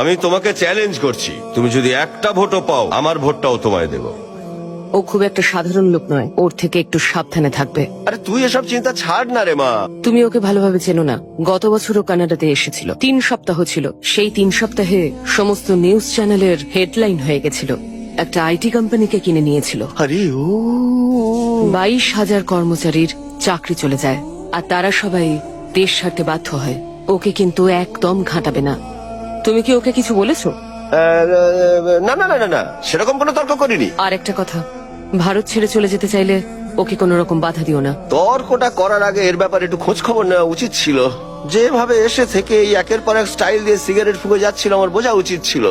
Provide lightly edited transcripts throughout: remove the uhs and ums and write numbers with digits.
আমি তোমাকে চ্যালেঞ্জ করছি, তুমি যদি একটা ভোটও পাও আমার ভোটটাও তোমায় দেব। ও খুব একটা সাধারণ লোক নয়, ওর থেকে একটু সাবধানে থাকবে। আরে তুই এসব চিন্তা ছাড় না রে মা। তুমি ওকে ভালোভাবে চেনো না। গত বছরও কানাডাতে এসেছিল, 3 সপ্তাহ ছিল। সেই 3 সপ্তাহে সমস্ত নিউজ চ্যানেলের হেডলাইন হয়ে গেছিল। একটা আইটি কোম্পানিকে কিনে নিয়েছিল। আরে ও 22,000 কর্মচারীর চাকরি চলে যায়, আর তারা সবাই দেশ ছাড়তে বাধ্য হয়। ওকে কিন্তু একদম ঘাঁটাবে না। তুমি কি ওকে কিছু বলেছো? না না না না না, সেরকম কোনো তর্ক করিনি। আর একটা কথা, ভারত ছেড়ে চলে যেতে চাইলে ওকে কোনো রকম বাধা দিও না। তর্কটা করার আগে এর ব্যাপারে একটু খোঁজ খবর নেওয়া উচিত ছিল। যেভাবে এসে থেকে এই একের পর এক স্টাইল দিয়ে সিগারেট ফুঁকে যাচ্ছিল, আমার বোঝা উচিত ছিল।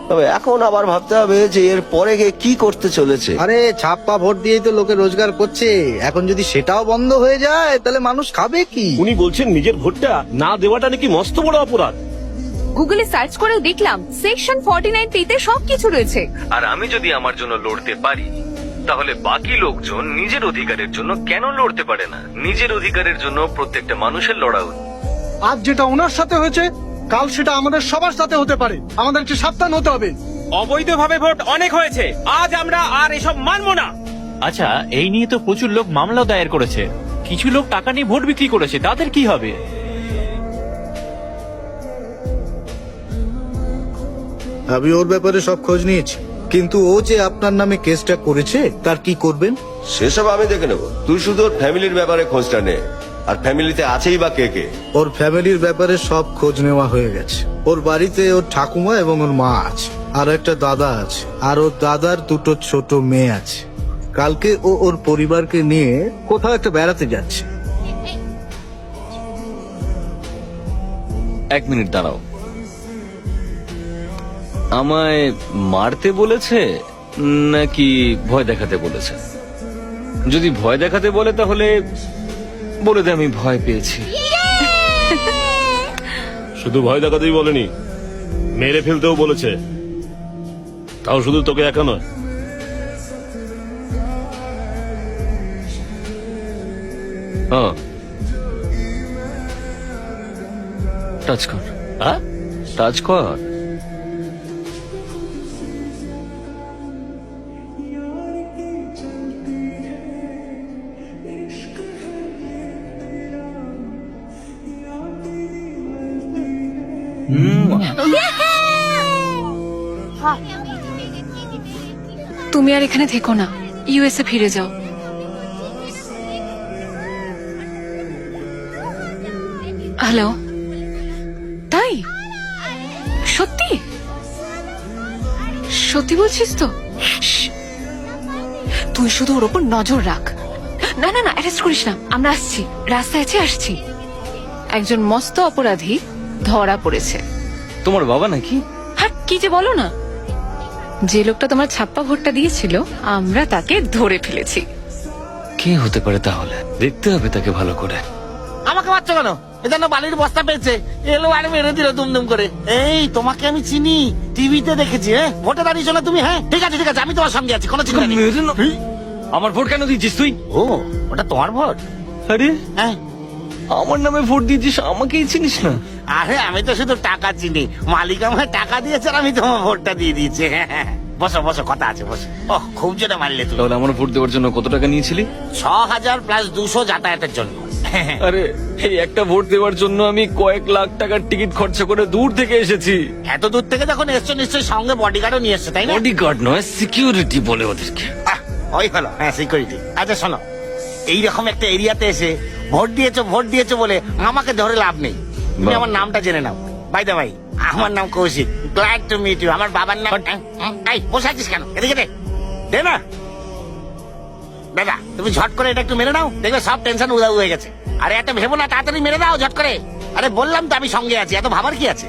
তবে এখন আবার ভাবতে হবে যে এর পরে গিয়ে কি করতে চলেছে। আরে ছাপ্পা ভোট দিয়েই তো লোকে রোজগার করছে, এখন যদি সেটাও বন্ধ হয়ে যায় তাহলে মানুষ খাবে কি? উনি বলছেন নিজের ভোটটা না দেওয়াটা নাকি মস্ত বড় অপরাধ। গুগলে সার্চ করে দেখলাম সেকশন 49 তে সবকিছু রয়েছে। আর আমি যদি আমার জন্য লড়তে পারি, তাহলে বাকি লোকজন নিজের অধিকারের জন্য কেন লড়তে পারে না? নিজের অধিকারের জন্য প্রত্যেকটা মানুষের লড়া উচিত। আজ যেটা ওনার সাথে হয়েছে, কাল সেটা আমাদের সবার সাথে হতে পারে। আমাদের একটু সাবধান হতে হবে। অবৈধভাবে ভোট অনেক হয়েছে, আজ আমরা আর এসব মানবো না। আচ্ছা, এই নিয়ে তো প্রচুর লোক মামলাও দায়ের করেছে। কিছু লোক টাকা নিয়ে ভোট বিক্রি করেছে, তাদের কি হবে? আমি ওর ব্যাপারে সব খোঁজ নিয়েছি, কিন্তু ও যে আপনার নামে কেসটা করেছে তার কি করবেন? সেসব আমি দেখে নেবো, তুই শুধু ওর ফ্যামিলির ব্যাপারে খোঁজটা নে। আর ফ্যামিলিতে আছেই বা কে কে? ওর ফ্যামিলির ব্যাপারে সব খোঁজ নেওয়া হয়ে গেছে। ওর বাড়িতে ওর ঠাকুমা এবং ওর মা আছে, আর একটা দাদা আছে, আর ওর দাদার 2টো ছোট মেয়ে আছে। কালকে ও ওর পরিবারকে নিয়ে কোথাও একটা বেড়াতে যাচ্ছে। 1 মিনিট দাঁড়াও। আমায় মারতে বলেছে নাকি ভয় দেখাতে বলেছে? যদি ভয় দেখাতে বলে তাহলে বলে দে আমি ভয় পেয়েছি। শুধু ভয় দেখাতেই বলেনি, মেরে ফেলতেও বলেছে। তাও শুধু তোকে একা নয়। হ্যাঁ, টাচ কর। হ্যাঁ, টাচ কর। তুমি আর এখানে থেকো না, ইউএসএ ফিরে যাও। হ্যালো, তাই? সত্যি সত্যি বলছিস তো? শ্শ্। তুই শুধু ওর ওপর নজর রাখ। না না না, অ্যারেস্ট করিস না, আমরা আসছি, রাস্তায় আছে, আসছি। একজন মস্ত অপরাধী ধরা পড়েছে। তোমার বাবা নাকি? হ্যাঁ, কি যে বলো না। যে লোকটা তোমার ছাপ্পা ভোটটা দিয়েছিল, আমরা তাকে ধরে ফেলেছি। কে হতে পারে তাহলে? দেখতে হবে তাকে ভালো করে। আমাকে মারছো কেন? এজন্য বালির বস্তা পেয়েছে, এলো আর মেরে দিল দুমদুম করে। এই তোমাকে আমি চিনি, টিভিতে দেখেছি। হ্যাঁ, ভোটে দাঁড়িয়েছো না তুমি? হ্যাঁ, ঠিক আছে ঠিক আছে, আমি তোমার সঙ্গে আছি, কোনো চিন্তা নেই। আমার ভোট কেন দিচ্ছিস তুই? ও, ওটা তোমার ভোট? আরে হ্যাঁ, আমার নামে ভোট দিয়েছিস, আমাকেই চিনিস না? আরে আমি তো শুধু টাকা চিনি। মালিক আমায় টাকা দিয়েছে আর আমি তোমার ভোটটা দিয়ে দিয়েছি। হ্যাঁ, হ্যাঁ, বসো বসো, কথা আছে, বসো। ওহ, খুব জোরে মারলে তুমি। তাহলে আমার ভোট দেওয়ার জন্য কত টাকা নিয়েছিলি? 6,000 প্লাস 200 যাতায়াতের জন্য। আরে এই একটা ভোট দেওয়ার জন্য আমি কয়েক লাখ টাকার টিকিট খরচা করে দূর থেকে এসেছি। এত দূর থেকে যখন এসছো, নিশ্চয়ই সঙ্গে বডিগার্ডও নিয়ে এসছো, তাই না? বডিগার্ড নয়, সিকিউরিটি বলে ওদেরকে। আহ, ওই হলো, হ্যাঁ, সিকিউরিটি। আচ্ছা শোনো, এইরকম একটা এরিয়াতে এসে ভোট দিয়েছো বলে আমাকে ধরে লাভ নেই। তুমি আমার নামটা জেনে নাও। বাই দা ভাই, আমার নাম Koushik. Glad to meet you. আমার বাবার নাম। এই বসে আছিস কেন? এদিকে দে, দে না। দাদা, তুমি ঝট করে এটা একটু মেরে নাও, দেখবে সব টেনশন উদাউ হয়ে গেছে। আরে এত ভেবো না, তাড়াতাড়ি মেরে দাও ঝট করে। আরে বললাম তো আমি সঙ্গে আছি, এত ভাবার কি আছে?